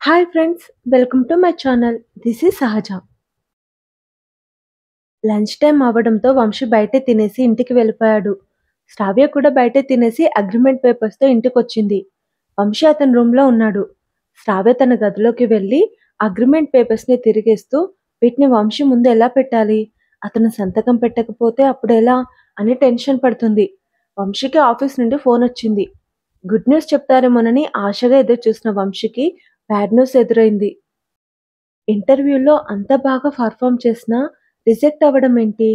Hi friends, welcome to my channel. This is సహజ. Lunch time అవ్వడంతో వంశీ బయటే తినేసి ఇంటికి వెళ్ళిపోయాడు. శ్రావ్య కూడా బయటే తినేసి అగ్రిమెంట్ పేపర్స్తో ఇంటికొచ్చింది. వంశీ అతని రూమ్లో ఉన్నాడు. శ్రావ్య తన గదిలోకి వెళ్ళి అగ్రిమెంట్ పేపర్స్ని తిరిగేస్తూ వీటిని వంశీ ముందు ఎలా పెట్టాలి, అతను సంతకం పెట్టకపోతే అప్పుడు ఎలా అని టెన్షన్ పడుతుంది. వంశీకి ఆఫీస్ నుండి ఫోన్ వచ్చింది. గుడ్ న్యూస్ చెప్తారేమోనని ఆశగా ఎదురు చూసిన వంశీకి బ్యాడ్ న్యూస్ ఎదురైంది. ఇంటర్వ్యూలో అంత బాగా పర్ఫామ్ చేసినా రిజెక్ట్ అవ్వడం ఏంటి?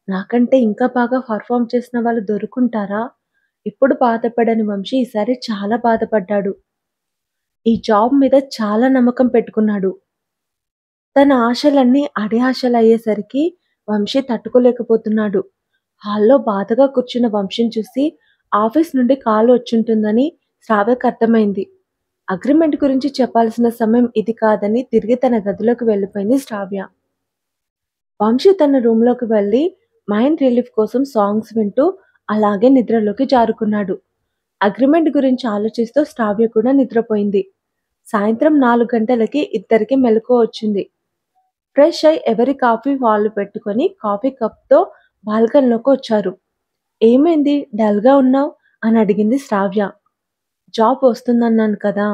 నాకంటే ఇంకా బాగా పర్ఫామ్ చేసిన వాళ్ళు దొరుకుంటారా? ఇప్పుడు బాధపడని వంశీ ఈసారి చాలా బాధపడ్డాడు. ఈ జాబ్ మీద చాలా నమ్మకం పెట్టుకున్నాడు. తన ఆశలన్నీ అడియాశలయ్యేసరికి వంశీ తట్టుకోలేకపోతున్నాడు. హాల్లో బాధగా కూర్చున్న వంశీని చూసి ఆఫీస్ నుండి కాల్ వచ్చుంటుందని శ్రావ్యకు అర్థమైంది. అగ్రిమెంట్ గురించి చెప్పాల్సిన సమయం ఇది కాదని తిరిగి తన గదిలోకి వెళ్ళిపోయింది శ్రావ్య. వంశీ తన రూమ్లోకి వెళ్ళి మైండ్ రిలీఫ్ కోసం సాంగ్స్ వింటూ అలాగే నిద్రలోకి జారుకున్నాడు. అగ్రిమెంట్ గురించి ఆలోచిస్తూ శ్రావ్య కూడా నిద్రపోయింది. సాయంత్రం 4 గంటలకి ఇద్దరికి మెలకువ వచ్చింది. ఫ్రెష్ అయి ఎవరి కాఫీ వాళ్ళు పెట్టుకొని కాఫీ కప్తో బాల్కనీలోకి వచ్చారు. ఏమైంది, డల్గా ఉన్నావు అని అడిగింది శ్రావ్య. జాబ్ వస్తుందన్నాను కదా,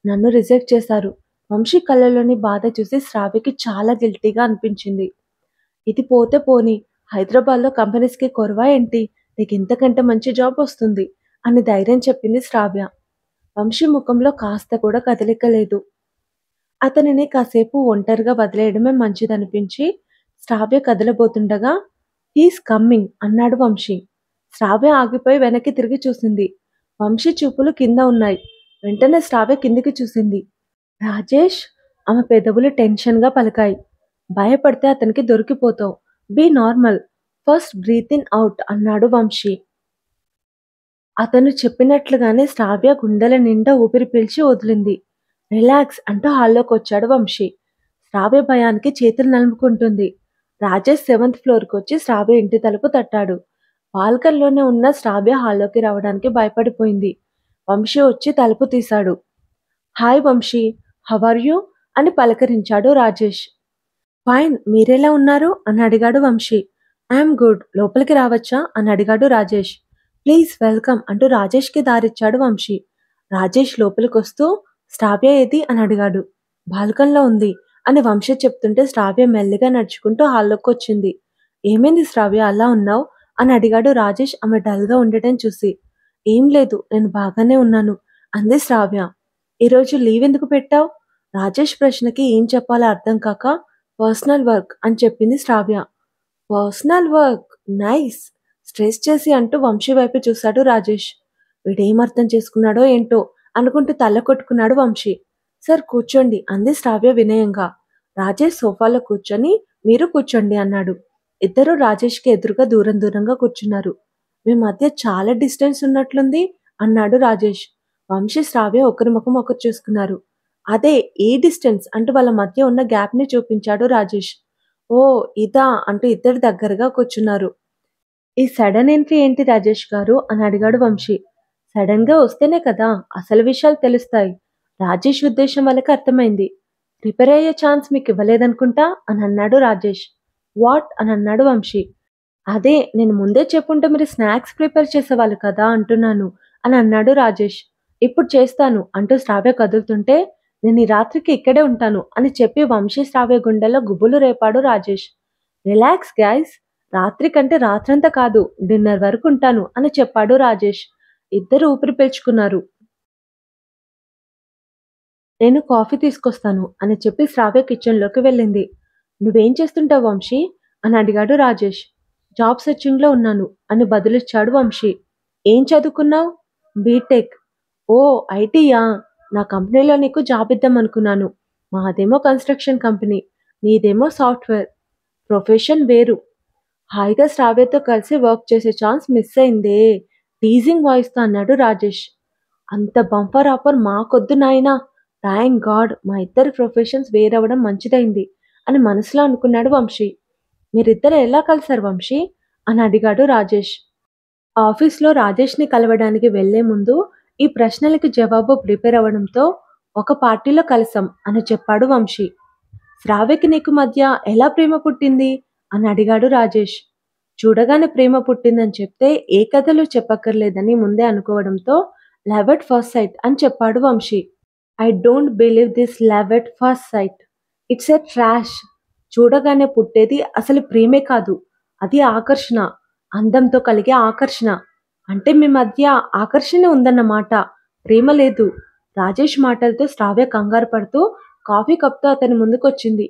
నన్ను రిజెక్ట్ చేశారు. వంశీ కళ్ళలోని బాధ చూసి శ్రావ్యకి చాలా గిల్టీగా అనిపించింది. ఇది పోతే పోనీ, హైదరాబాద్లో కంపెనీస్కి కొరవా ఏంటి, నీకు ఇంతకంటే మంచి జాబ్ వస్తుంది అని ధైర్యం చెప్పింది శ్రావ్య. వంశీ ముఖంలో కాస్త కూడా కదలిక లేదు. అతనిని కాసేపు ఒంటరిగా వదిలేయడమే మంచిదనిపించి శ్రావ్య కదలబోతుండగా హీస్ కమ్మింగ్ అన్నాడు వంశీ. శ్రావ్య ఆగిపోయి వెనక్కి తిరిగి చూసింది. వంశీ చూపులు కింద ఉన్నాయి. వెంటనే శ్రావ్య కిందికి చూసింది. రాజేష్. ఆమె పెదవులు టెన్షన్గా పలికాయి. భయపడితే అతనికి దొరికిపోతావు. Be normal. First breathe in out అన్నాడు వంశీ. అతను చెప్పినట్లుగానే శ్రావ్య గుండెల నిండా ఊపిరి పీల్చి వదిలింది. రిలాక్స్ అంటూ హాల్లోకి వచ్చాడు వంశీ. శ్రావ్య భయానికి చేతులు నలుముకుంటుంది. రాజేష్ 7th ఫ్లోర్కి వచ్చి శ్రావ్య ఇంటి తలుపు తట్టాడు. బాల్కనీలోనే ఉన్న శ్రావ్య హాల్లోకి రావడానికి భయపడిపోయింది. వంశీ వచ్చి తలుపు తీశాడు. Hi Vamshi, how are you అని పలకరించాడు రాజేష్. ఫైన్, మీరెలా ఉన్నారు అని అడిగాడు వంశీ. ఐఎమ్ గుడ్, లోపలికి రావచ్చా అని అడిగాడు రాజేష్. ప్లీజ్ వెల్కమ్ అంటూ రాజేష్కి దారిచ్చాడు వంశీ. రాజేష్ లోపలికొస్తూ శ్రావ్య ఏది అని అడిగాడు. బాల్కన్లో ఉంది అని వంశీ చెప్తుంటే శ్రావ్య మెల్లిగా నడుచుకుంటూ హాల్లోకి వచ్చింది. ఏమైంది శ్రావ్య, అలా ఉన్నావు అని అడిగాడు రాజేష్ ఆమె డల్గా ఉండటం చూసి. ఏం లేదు, నేను బాగానే ఉన్నాను అంది శ్రావ్య. ఈరోజు లీవ్ ఎందుకు పెట్టావు? రాజేష్ ప్రశ్నకి ఏం చెప్పాలో అర్థం కాక పర్సనల్ వర్క్ అని చెప్పింది Sravya. Personal work, nice. Stress చేసి అంటూ వంశీ వైపు చూశాడు రాజేష్. వీడేం అర్థం చేసుకున్నాడో ఏంటో అనుకుంటూ తల కొట్టుకున్నాడు వంశీ. సార్ కూర్చోండి అంది శ్రావ్య వినయంగా. రాజేష్ సోఫాలో కూర్చొని మీరు కూర్చోండి అన్నాడు. ఇద్దరూ రాజేష్కి ఎదురుగా దూరం దూరంగా కూర్చున్నారు. మీ మధ్య చాలా డిస్టెన్స్ ఉన్నట్లుంది అన్నాడు రాజేష్. వంశీ శ్రావ్య ఒకరి ముఖం ఒకరు చూసుకున్నారు. అదే ఏ డిస్టెన్స్ అంటూ వాళ్ళ మధ్య ఉన్న గ్యాప్ని చూపించాడు రాజేష్. ఓ ఇదా అంటూ ఇద్దరు దగ్గరగా కూర్చున్నారు. ఈ సడన్ ఎంట్రీ ఏంటి రాజేష్ గారు అని అడిగాడు వంశీ. సడన్గా వస్తేనే కదా అసలు విషయాలు తెలుస్తాయి. రాజేష్ ఉద్దేశం వాళ్ళకి అర్థమైంది. ప్రిపేర్ అయ్యే ఛాన్స్ మీకు ఇవ్వలేదనుకుంటా అని అన్నాడు రాజేష్. వాట్ అని అన్నాడు వంశీ. అదే నేను ముందే చెప్పుంటే మీరు స్నాక్స్ ప్రిపేర్ చేసేవాళ్ళు కదా అంటున్నాను అని అన్నాడు రాజేష్. ఇప్పుడు చేస్తాను అంటూ శ్రావ్య కదులుతుంటే నేను ఈ రాత్రికి ఇక్కడే ఉంటాను అని చెప్పి వంశీ శ్రావ్య గుండెల్లో గుబులు రేపాడు రాజేష్. రిలాక్స్ గైస్, రాత్రి కంటే రాత్రంతా కాదు, డిన్నర్ వరకు ఉంటాను అని చెప్పాడు రాజేష్. ఇద్దరు ఊపిరి పీల్చుకున్నారు. నేను కాఫీ తీసుకొస్తాను అని చెప్పి శ్రావ్య కిచెన్లోకి వెళ్ళింది. నువ్వేం చేస్తుంటావు వంశీ అని అడిగాడు రాజేష్. జాబ్ సెర్చింగ్లో ఉన్నాను అని బదులిచ్చాడు వంశీ. ఏం చదువుకున్నావు? బీటెక్. ఓ ఐటీయా, నా కంపెనీలో నీకు జాబ్ ఇద్దామనుకున్నాను. మాదేమో కన్స్ట్రక్షన్ కంపెనీ, నీదేమో సాఫ్ట్వేర్. ప్రొఫెషన్ వేరు. హాయిగా శ్రావ్యతో కలిసి వర్క్ చేసే ఛాన్స్ మిస్ అయిందే టీజింగ్ వాయిస్తో అన్నాడు రాజేష్. అంత బంపర్ ఆఫర్ మాకొద్దు నాయనా, థ్యాంక్ గాడ్ మా ఇద్దరి ప్రొఫెషన్స్ వేరవడం మంచిదైంది అని మనసులో అనుకున్నాడు వంశీ. మీరిద్దరు ఎలా కలిశారు వంశీ అని అడిగాడు రాజేష్. ఆఫీస్లో రాజేష్ని కలవడానికి వెళ్లే ముందు ఈ ప్రశ్నలకి జవాబు ప్రిపేర్ అవ్వడంతో ఒక పార్టీలో కలిసాం అని చెప్పాడు వంశీ. శ్రావ్యకి నీకు మధ్య ఎలా ప్రేమ పుట్టింది అని అడిగాడు రాజేష్. చూడగానే ప్రేమ పుట్టిందని చెప్తే ఏ కథలు చెప్పక్కర్లేదని ముందే అనుకోవడంతో లవ్ ఎట్ ఫస్ట్ సైట్ అని చెప్పాడు Vamshi. I don't believe this love at first sight. It's a trash. చూడగానే పుట్టేది అసలు ప్రేమే కాదు. అది ఆకర్షణ. అందంతో కలిగే ఆకర్షణ. అంటే మీ మధ్య ఆకర్షణ ఉందన్నమాట. ప్రేమ లేదు. రాజేష్ మాటలతో శ్రావ్య కంగారు పడుతూ కాఫీ కప్తో అతని ముందుకొచ్చింది.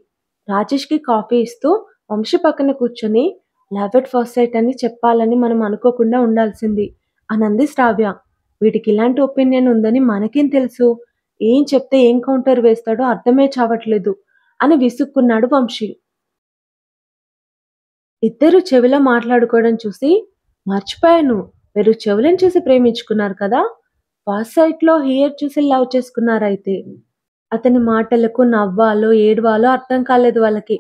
రాజేష్కి కాఫీ ఇస్తూ వంశీ పక్కన కూర్చొని లవ్ ఎట్ ఫస్ట్ సైట్ అని చెప్పాలని మనం అనుకోకుండా ఉండాల్సింది అనంది శ్రావ్య. వీటికి ఇలాంటి ఒపీనియన్ ఉందని మనకేం తెలుసు? ఏం చెప్తే ఏం కౌంటర్ వేస్తాడో అర్థమే చావట్లేదు అని విసుక్కున్నాడు వంశీ. ఇద్దరు చెవిలో మాట్లాడుకోవడం చూసి మర్చిపోయాను. మీరు చెవులను చూసి ప్రేమించుకున్నారు కదా? ఫస్ట్ సైట్లో హియర్ చూసి లవ్ చేసుకున్నారైతే. అతని మాటలకు నవ్వాలో ఏడవాలో అర్థం కాలేదు వాళ్ళకి.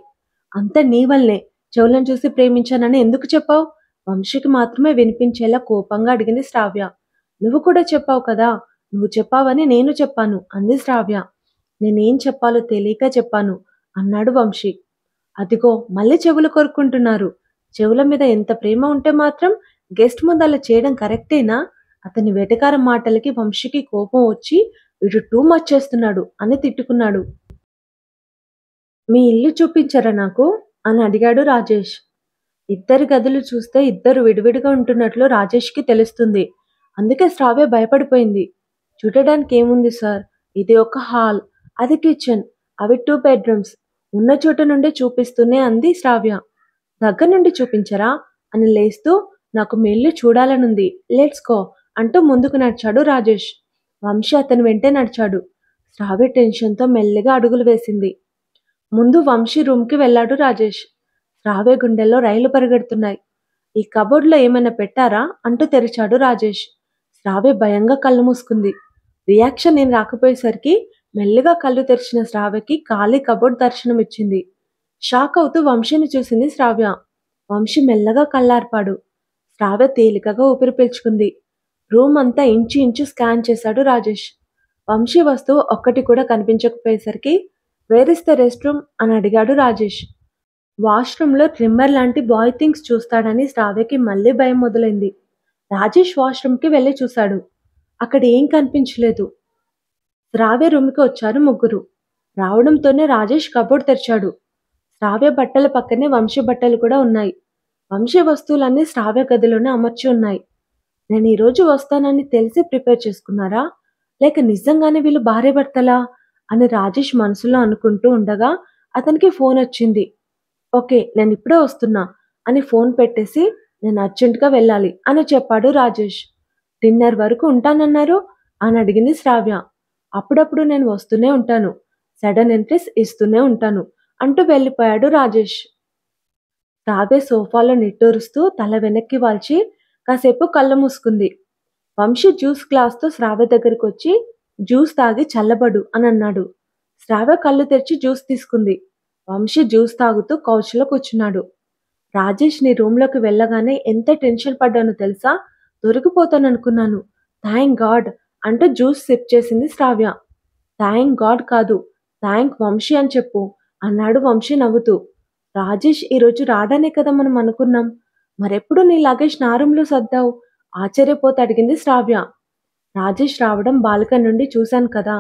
అంతా నీ వల్లే. చెవులను చూసి ప్రేమించానని ఎందుకు చెప్పావు? వంశీకి మాత్రమే వినిపించేలా కోపంగా అడిగింది శ్రావ్య. నువ్వు కూడా చెప్పావు కదా. నువ్వు చెప్పావని నేను చెప్పాను అంది శ్రావ్య. నేనేం చెప్పాలో తెలియక చెప్పాను అన్నాడు వంశీ. అదిగో మళ్ళీ చెవులు కొరుక్కుంటున్నారు. చెవుల మీద ఎంత ప్రేమ ఉంటే మాత్రం గెస్ట్ ముందు అలా చేయడం కరెక్టేనా? అతని వెటకారం మాటలకి వంశీకి కోపం వచ్చి వీడు టూ మచ్ చేస్తున్నాడు అని తిట్టుకున్నాడు. మీ ఇల్లు చూపించరా నాకు అని అడిగాడు రాజేష్. ఇద్దరి గదులు చూస్తే ఇద్దరు విడివిడిగా ఉంటున్నట్లు రాజేష్కి తెలుస్తుంది. అందుకే శ్రావ్య భయపడిపోయింది. చూడడానికి ఏముంది సార్, ఇది ఒక హాల్, అది కిచెన్, అవి 2 బెడ్రూమ్స్. ఉన్న చోట నుండి చూపిస్తూనే అంది శ్రావ్య. దగ్గర నుండి చూపించరా అని లేస్తూ నాకు మీ ఇల్లు చూడాలనుంది, లెట్స్ గో అంటూ ముందుకు నడిచాడు రాజేష్. వంశీ అతని వెంటే నడిచాడు. శ్రావ్య టెన్షన్తో మెల్లిగా అడుగులు వేసింది. ముందు వంశీ రూమ్కి వెళ్ళాడు రాజేష్. శ్రావ్య గుండెల్లో రైలు పరిగెడుతున్నాయి. ఈ కబోర్డ్లో ఏమైనా పెట్టారా అంటూ తెరిచాడు రాజేష్. శ్రావ్య భయంగా కళ్ళు మూసుకుంది. రియాక్షన్ నేను రాకపోయేసరికి మెల్లిగా కళ్ళు తెరిచిన శ్రావ్యకి ఖాళీ కబోర్డ్ దర్శనం ఇచ్చింది. షాక్ అవుతూ వంశీని చూసింది శ్రావ్య. వంశీ మెల్లగా కళ్ళార్పాడు. శ్రావ్య తేలికగా ఊపిరి పీల్చుకుంది. రూమ్ అంతా ఇంచు ఇంచు స్కాన్ చేశాడు రాజేష్. వంశీ వస్తువు ఒక్కటి కూడా కనిపించకపోయేసరికి where is the rest room అని అడిగాడు రాజేష్. వాష్రూమ్లో ట్రిమ్మర్ లాంటి బాయ్ థింగ్స్ చూస్తాడని శ్రావ్యకి మళ్ళీ భయం మొదలైంది. రాజేష్ వాష్రూమ్కి వెళ్ళి చూశాడు. అక్కడ ఏం కనిపించలేదు. శ్రావ్య రూమ్కి వచ్చారు ముగ్గురు. రావడంతోనే రాజేష్ కబోర్డ్ తెరిచాడు. శ్రావ్య బట్టల పక్కనే వంశీ బట్టలు కూడా ఉన్నాయి. వంశీ వస్తువులన్నీ శ్రావ్య గదిలోనే అమర్చి ఉన్నాయి. నేను ఈరోజు వస్తానని తెలిసి ప్రిపేర్ చేసుకున్నారా, లేక నిజంగానే వీళ్ళు భార్యాభర్తలా అని రాజేష్ మనసులో అనుకుంటూ ఉండగా అతనికి ఫోన్ వచ్చింది. ఓకే, నేను ఇప్పుడే వస్తున్నా అని ఫోన్ పెట్టేసి నేను అర్జెంటుగా వెళ్ళాలి అని చెప్పాడు రాజేష్. డిన్నర్ వరకు ఉంటానన్నారు అని అడిగింది శ్రావ్య. అప్పుడప్పుడు నేను వస్తూనే ఉంటాను, సడన్ ఎంట్రీస్ ఇస్తూనే ఉంటాను అంటూ వెళ్ళిపోయాడు రాజేష్. శ్రావ్య సోఫాలో నిట్టూరుస్తూ తల వెనక్కి వాల్చి కాసేపు కళ్ళు మూసుకుంది. వంశీ జ్యూస్ గ్లాస్తో శ్రావ్య దగ్గరికి వచ్చి జ్యూస్ తాగి చల్లబడు అని అన్నాడు. శ్రావ్య కళ్ళు తెరిచి జ్యూస్ తీసుకుంది. వంశీ జ్యూస్ తాగుతూ కౌచ్లో కూర్చున్నాడు. రాజేష్ నీ రూమ్లోకి వెళ్ళగానే ఎంత టెన్షన్ పడ్డానో తెలుసా? దొరికిపోతాననుకున్నాను. థ్యాంక్ గాడ్ అంటూ జ్యూస్ సిప్ చేసింది శ్రావ్య. థ్యాంక్ గాడ్ కాదు, థ్యాంక్ వంశీ అని చెప్పు అన్నాడు వంశీ నవ్వుతూ. రాజేష్ ఈరోజు రాడానే కదా మనం అనుకున్నాం. మరెప్పుడు నీ లగేజ్ నా రూమ్లో సర్దావు ఆశ్చర్యపోతే అడిగింది శ్రావ్య. రాజేష్ రావడం బాల్కనీ నుండి చూశాను కదా.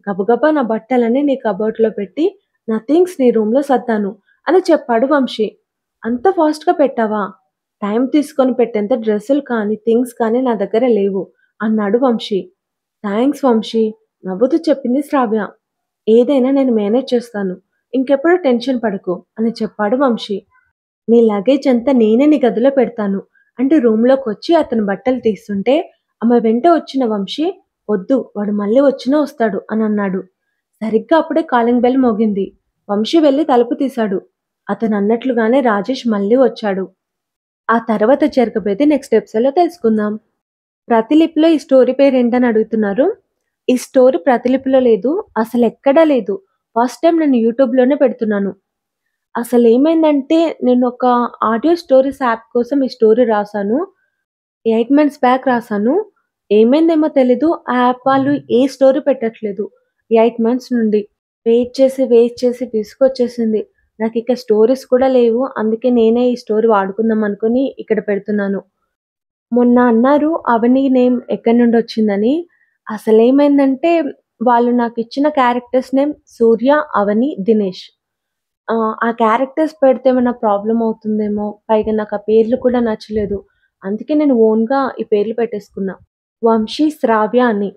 గబగబా నా బట్టలని నీ కబోర్డ్లో పెట్టి నా థింగ్స్ నీ రూమ్లో సర్దాను అని చెప్పాడు వంశీ. అంత ఫాస్ట్గా పెట్టావా? టైం తీసుకొని పెట్టేంత డ్రెస్సులు కానీ థింగ్స్ కానీ నా దగ్గర లేవు అన్నాడు వంశీ. థ్యాంక్స్ వంశీ నవ్వుతూ చెప్పింది శ్రావ్య. ఏదైనా నేను మేనేజ్ చేస్తాను, ఇంకెప్పుడు టెన్షన్ పడకు అని చెప్పాడు వంశీ. నీ లగేజ్ అంతా నేనే నీ గదిలో పెడతాను అంటూ రూమ్లోకి వచ్చి అతని బట్టలు తీస్తుంటే ఆమె వెంట వచ్చిన వంశీ వద్దు, వాడు మళ్ళీ వచ్చినా వస్తాడు అని అన్నాడు. సరిగ్గా అప్పుడే కాలింగ్ బెల్ మోగింది. వంశీ వెళ్ళి తలుపు తీశాడు. అతను అన్నట్లుగానే రాజేష్ మళ్ళీ వచ్చాడు. ఆ తర్వాత జరగబోయేది నెక్స్ట్ ఎపిసోడ్లో తెలుసుకుందాం. ప్రతిలిపిలో ఈ స్టోరీ పేరు ఏంటని అడుగుతున్నారు. ఈ స్టోరీ ప్రతిలిపిలో లేదు, అసలు ఎక్కడా లేదు. ఫస్ట్ టైం నేను యూట్యూబ్లోనే పెడుతున్నాను. అసలు ఏమైందంటే నేను ఒక ఆడియో స్టోరీస్ యాప్ కోసం ఈ స్టోరీ రాశాను. 8 months బ్యాక్ రాశాను. ఏమైందేమో తెలీదు, ఆ యాప్ వాళ్ళు ఏ స్టోరీ పెట్టట్లేదు. 8 మంత్స్ నుండి. వెయిట్ చేసి విసుగొచ్చేసింది. నాకిక స్టోరీస్ కూడా లేవు. అందుకే నేనే ఈ స్టోరీ వాడుకుందాం అనుకుని ఇక్కడ పెడుతున్నాను. మొన్న అన్నారు 'అవని' నేమ్ ఎక్కడి నుండొచ్చిందని. అసలేమైందంటే వాళ్ళు నాకిచ్చిన క్యారెక్టర్స్ నేమ్ సూర్య, అవని, దినేష్. ఆ క్యారెక్టర్స్ పెడితే ఏమన్నా ప్రాబ్లమ్ అవుతుందేమో! పైగా నాకు ఆ పేర్లు కూడా నచ్చలేదు. అందుకే నేను ఓన్‌గా ఈ పేర్లు పెట్టేసుకున్నా. వంశీ, శ్రావ్య అని.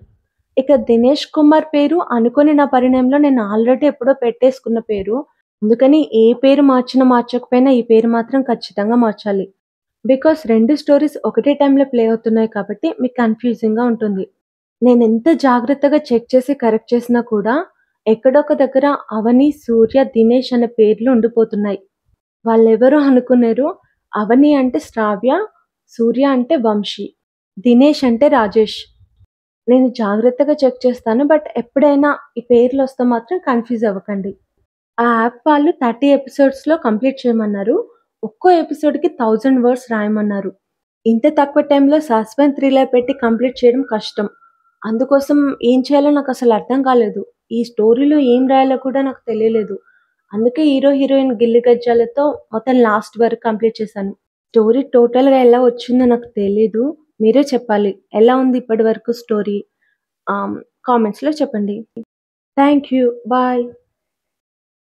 ఇక దినేష్ కుమార్ పేరు అనుకోని నా పరిణయంలో నేను ఆల్రెడీ ఎప్పుడో పెట్టేసుకున్న పేరు. అందుకని ఏ పేరు మార్చినా మార్చకపోయినా ఈ పేరు మాత్రం ఖచ్చితంగా మార్చాలి. బికాజ్ 2 స్టోరీస్ ఒకటే టైమ్‌లో ప్లే అవుతున్నాయి కాబట్టి మీకు కన్‌ఫ్యూజింగ్‌గా ఉంటుంది. నేనెంత జాగ్రత్తగా చెక్ చేసి కరెక్ట్ చేసినా కూడా ఎక్కడో ఒక దగ్గర అవని, సూర్య, దినేష్ అనే పేర్లు ఉండిపోతున్నాయి. వాళ్ళెవరో అనుకున్నారు. అవని అంటే శ్రావ్య, సూర్య అంటే వంశీ, దినేష్ అంటే రాజేష్. నేను జాగ్రత్తగా చెక్ చేస్తాను. బట్ ఎప్పుడైనా ఈ పేర్లొస్తే మాత్రం కన్‌ఫ్యూజ్ అవ్వకండి. ఆ యాప్ వాళ్ళు 30 ఎపిసోడ్స్‌లో కంప్లీట్ చేయమన్నారు. ఒక్కో ఎపిసోడ్‌కి 1000 వర్డ్స్ రాయమన్నారు. ఇంత తక్కువ టైంలో సస్పెన్స్ థ్రిల్లర్ పెట్టి కంప్లీట్ చేయడం కష్టం. అందుకోసం ఏం చేయాలో నాకసలు అర్థం కాలేదు. ఈ స్టోరీలో ఏం రాయాలో కూడా నాకు తెలియలేదు. అందుకే హీరో, హీరోయిన్ గిల్లి గజ్జాలతో మొత్తం లాస్ట్ వరకు కంప్లీట్ చేశాను. స్టోరీ టోటల్‌గా ఎలా వచ్చిందో నాకు తెలీదు. మీరే చెప్పాలి. ఎలా ఉంది ఇప్పటి వరకు స్టోరీ? కామెంట్స్‌లో చెప్పండి. Thank you. బాయ్.